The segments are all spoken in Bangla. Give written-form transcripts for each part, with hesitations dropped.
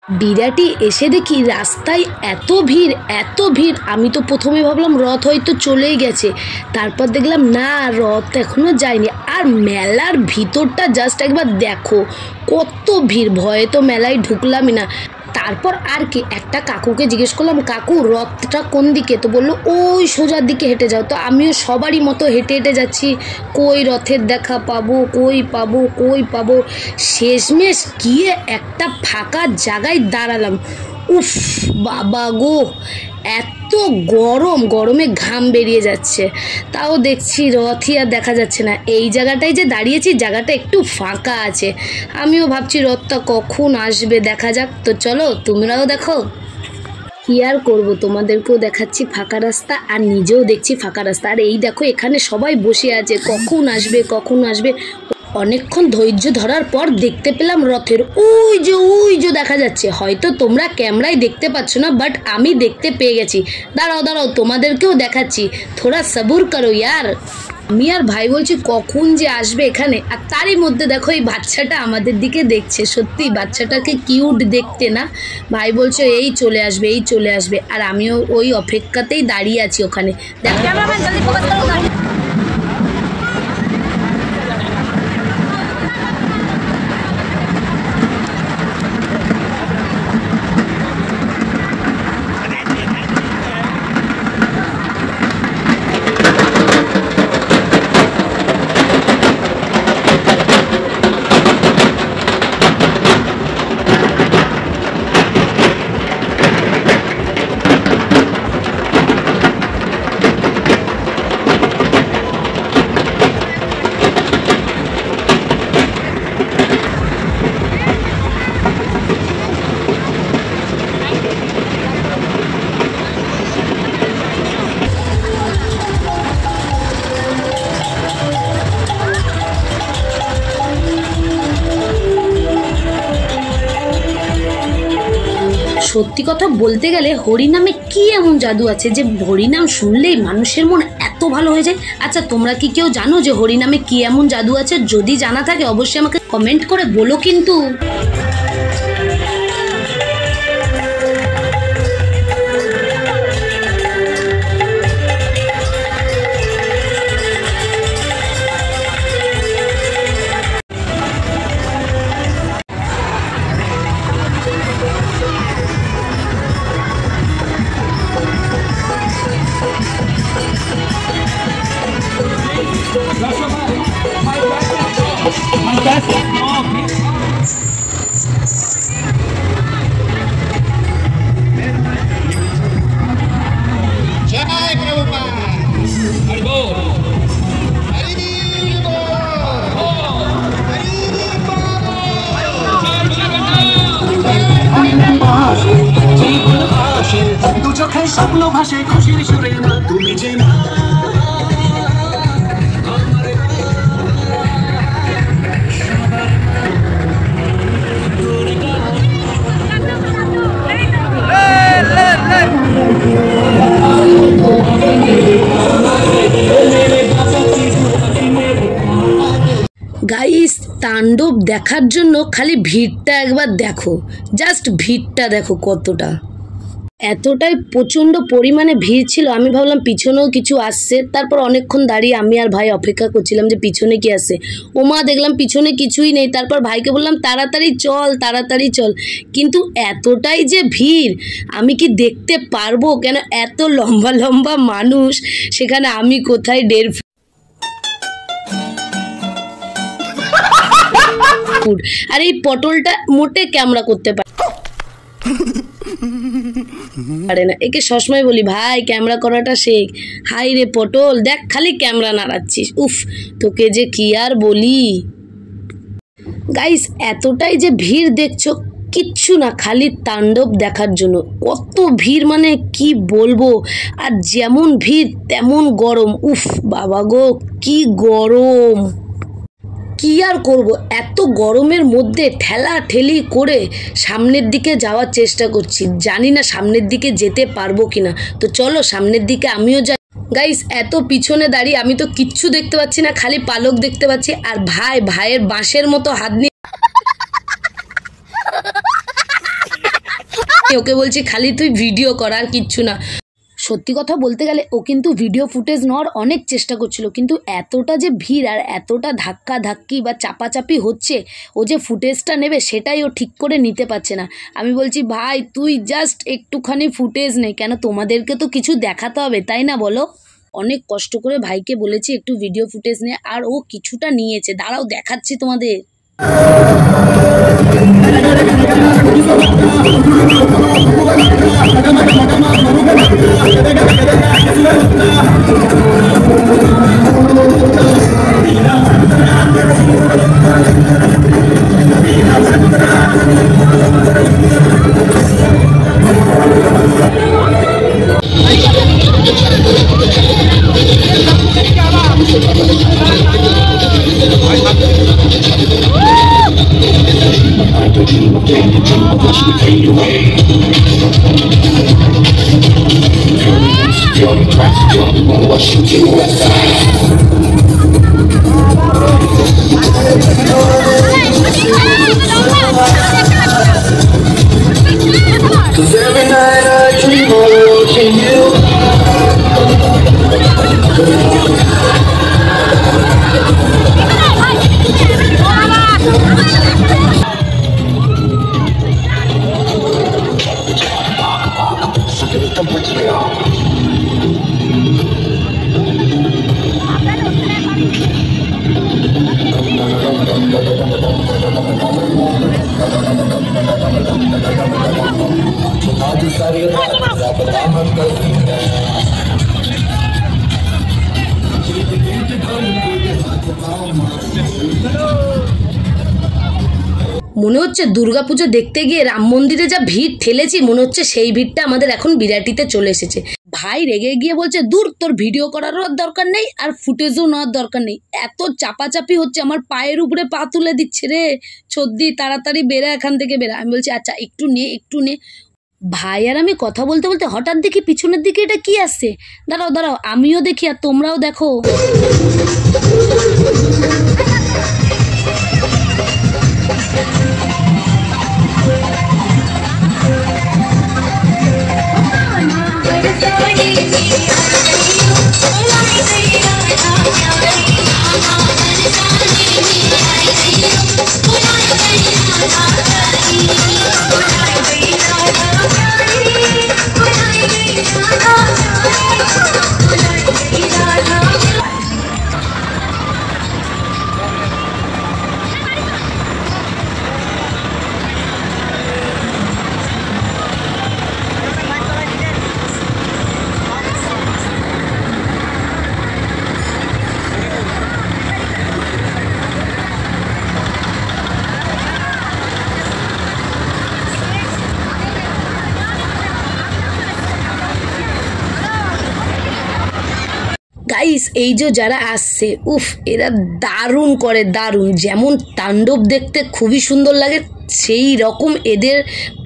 বিরাটি এসে দেখি রাস্তায় এত ভিড়। আমি তো প্রথমে ভাবলাম রথ হয়তো চলেই গেছে, তারপর দেখলাম না, রথ এখনো যায়নি। আর মেলার ভিতরটা জাস্ট একবার দেখো, কত ভিড়। ভয়ে তো মেলায় ঢুকলামই না। তারপর আর কি, একটা কাকুকে জিজ্ঞেস করলাম, কাকু রথটা কোন দিকে? তো বললো ওই সোজার দিকে হেঁটে যাও। তো আমিও সবারই মতো হেঁটে হেঁটে যাচ্ছি, কই রথের দেখা পাবো, কই পাবো। শেষমেশ গিয়ে একটা ফাঁকা জায়গায় দাঁড়ালাম। উফ বাবা গো, এত গরমে ঘাম বেরিয়ে যাচ্ছে। তাও দেখছি রথই আর দেখা যাচ্ছে না। এই জায়গাটায় যে দাঁড়িয়েছি, জায়গাটা একটু ফাঁকা আছে। আমিও ভাবছি রথটা কখন আসবে, দেখা যাক। তো চলো তোমরাও দেখো। কি আর করবো, তোমাদেরকেও দেখাচ্ছি ফাঁকা রাস্তা, আর নিজেও দেখছি ফাঁকা রাস্তা। আর এই দেখো, এখানে সবাই বসে আছে, কখন আসবে। অনেকক্ষণ ধৈর্য ধরার পর দেখতে পেলাম রথের ওই যে দেখা যাচ্ছে। হয়তো তোমরা ক্যামেরায় দেখতে পাচ্ছ না, বাট আমি দেখতে পেয়ে গেছি। দাঁড়াও তোমাদেরকেও দেখাচ্ছি, থোড়া সবুর করো ইয়ার। আমি আর ভাই বলছি কখন যে আসবে এখানে, আর তারই মধ্যে দেখো এই বাচ্চাটা আমাদের দিকে দেখছে। সত্যি বাচ্চাটাকে কিউট দেখতে না? ভাই বলছে এই চলে আসবে, আর আমিও ওই অপেক্ষাতেই দাঁড়িয়ে আছি ওখানে। দেখো সত্যি কথা বলতে গেলে হরিনামে কি এমন জাদু আছে যে হরিনাম শুনলেই মানুষের মন এত ভালো হয়ে যায়? আচ্ছা, তোমরা কি কেউ জানো যে হরিনামে কি এমন জাদু আছে? যদি জানা থাকে অবশ্যই আমাকে কমেন্ট করে বলো কিন্তু। স্বপ্ন ভাসে খুশির সুরে, তুমি যে মা। গাইস, তাণ্ডব দেখার জন্য খালি ভিড়টা একবার দেখো, জাস্ট ভিড়টা দেখো কতটা। এতটাই প্রচণ্ড পরিমাণে ভিড় ছিল, আমি ভাবলাম পিছনেও কিছু আসছে। তারপর অনেকক্ষণ দাঁড়িয়ে আমি আর ভাই অপেক্ষা করছিলাম যে পিছনে কি আসছে। ওমা দেখলাম পিছনে কিছুই নেই। তারপর ভাইকে বললাম তাড়াতাড়ি চল। কিন্তু এতটাই যে ভিড়, আমি কি দেখতে পারবো? কেন এত লম্বা মানুষ, সেখানে আমি কোথায় 1.5 ফুট। আর এই পটলটা মোটে ক্যামেরা করতে পারে না। একে সবসময় বলি ভাই ক্যামেরা করাটা শেখ। হাই রে পটল, দেখ খালি ক্যামেরা নাড়াচ্ছিস, উফ তোকে যে কি আর বলি। গাইস, এতটাই যে ভিড় দেখছো, কিচ্ছু না, খালি তাণ্ডব দেখার জন্য। কত ভিড় মানে কি বলবো। আর যেমন ভিড় তেমন গরম। উফ বাবা গো, কি গরম। কি আর করব, এত গরমের মধ্যে ঠেলাঠেলি করে সামনের দিকে যাওয়ার চেষ্টা করছি। জানি না সামনের দিকে যেতে পারবো কিনা। তো চলো সামনের দিকে আমিও যাই। গাইস, এত পিছনে দাঁড়িয়ে আমি তো কিচ্ছু দেখতে পাচ্ছি না, খালি পালক দেখতে পাচ্ছি। আর ভাইয়ের বাঁশের মতো হাত নিয়ে ওকে বলছি খালি তুই ভিডিও কর আর কিচ্ছু না। সত্যি কথা বলতে গেলে ও কিন্তু ভিডিও ফুটেজ নেওয়ার অনেক চেষ্টা করছিল, কিন্তু এতটা যে ভিড় আর এতটা ধাক্কা ধাক্কি বা চাপাচাপি হচ্ছে, ও যে ফুটেজটা নেবে সেটাই ও ঠিক করে নিতে পারছে না। আমি বলছি ভাই তুই জাস্ট একটুখানি ফুটেজ নে, কেন তোমাদেরকে তো কিছু দেখাতে হবে তাই না বলো। অনেক কষ্ট করে ভাইকে বলেছি একটু ভিডিও ফুটেজ নে, আর ও কিছুটা নিয়েছে। দাঁড়াও দেখাচ্ছি তোমাদের। মনে হচ্ছে দুর্গাপুজো দেখতে গিয়ে রাম মন্দিরে যা ভিড় ঠেলেছি, মনে হচ্ছে সেই ভিড়টা আমাদের এখন বিরাটিতে চলে এসেছে। ভাই রেগে গিয়ে বলছে দূর, তোর ভিডিও করারও দরকার নেই আর ফুটেজও নেওয়ার দরকার নেই, এত চাপাচাপি হচ্ছে আমার পায়ের উপরে পা তুলে দিচ্ছে রে ছদ্দি, তাড়াতাড়ি বেরা এখান থেকে বেরা। আমি বলছি আচ্ছা একটু নে। ভাই আর আমি কথা বলতে বলতে হঠাৎ দেখি পিছনের দিকে এটা কি আসছে। দাঁড়াও আমিও দেখি আর তোমরাও দেখো। গাইস এই যে যারা আসছে, উফ এরা দারুণ করে, দারুণ। যেমন তাণ্ডব দেখতে খুবই সুন্দর লাগে, সেই রকম এদের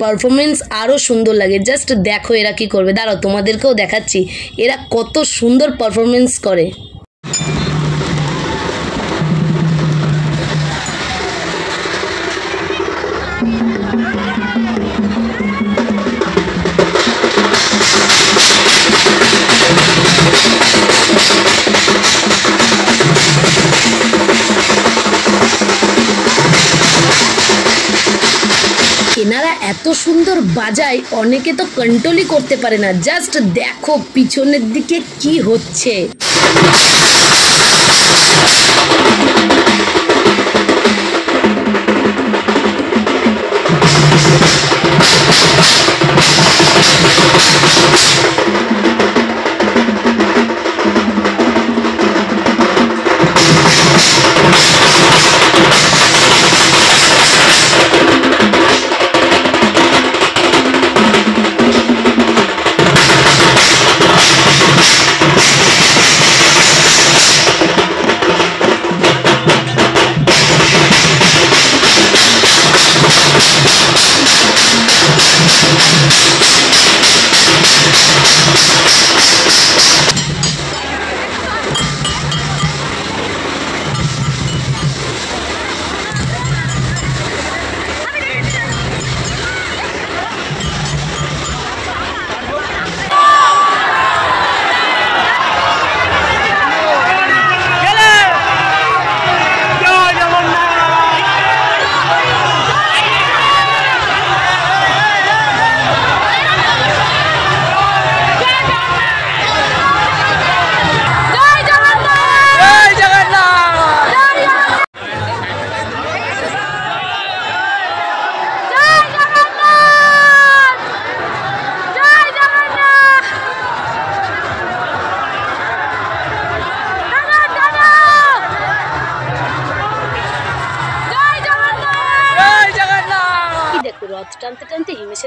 পারফরমেন্স আরও সুন্দর লাগে। জাস্ট দেখো এরা কি করবে, দাঁড়াও তোমাদেরকেও দেখাচ্ছি এরা কত সুন্দর পারফরমেন্স করে। এনারা এত সুন্দর বাজায়, অনেকে তো কন্ট্রোলই করতে পারে না। জাস্ট দেখো পিছনের দিকে কি হচ্ছে।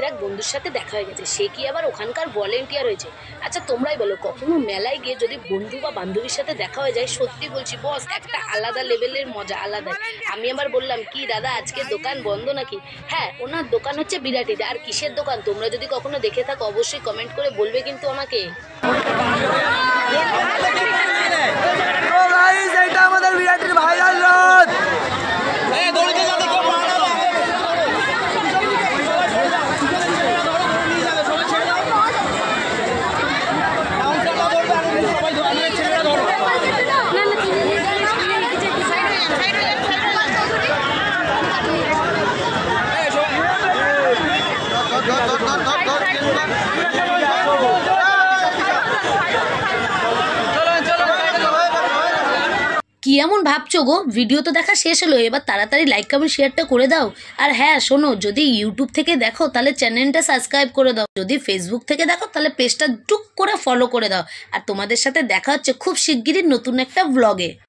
কাছের এক বন্ধুর সাথে দেখা হয়ে গেছে, সে কি আবার ওখানকার ভলেন্টিয়ার হয়েছে। আচ্ছা তোমরাই বলো, কখনো মেলায় গিয়ে যদি বন্ধু বা বান্ধবীর সাথে দেখা হয়ে যায়, সত্যি বলছি বস একটা আলাদা লেভেলের মজা, আলাদা। আমি আবার বললাম, কি দাদা আজকে দোকান বন্ধ নাকি? হ্যাঁ, ওনার দোকান হচ্ছে বিরাটিতে। আর কিসের দোকান তোমরা যদি কখনো দেখে থাকো অবশ্যই কমেন্ট করে বলবে কিন্তু আমাকে। এটা আমাদের বিরাটের ভাইরাল রথ। কি এমন ভাবছো গো? ভিডিও তো দেখা শেষ হলো, এবার তাড়াতাড়ি লাইক কমেন্ট শেয়ারটা করে দাও। আর হ্যাঁ শোনো, যদি ইউটিউব থেকে দেখো তাহলে চ্যানেলটা সাবস্ক্রাইব করে দাও, যদি ফেসবুক থেকে দেখো তাহলে পেজটা টুক করে ফলো করে দাও। আর তোমাদের সাথে দেখা হচ্ছে খুব শিগগিরই নতুন একটা ব্লগে।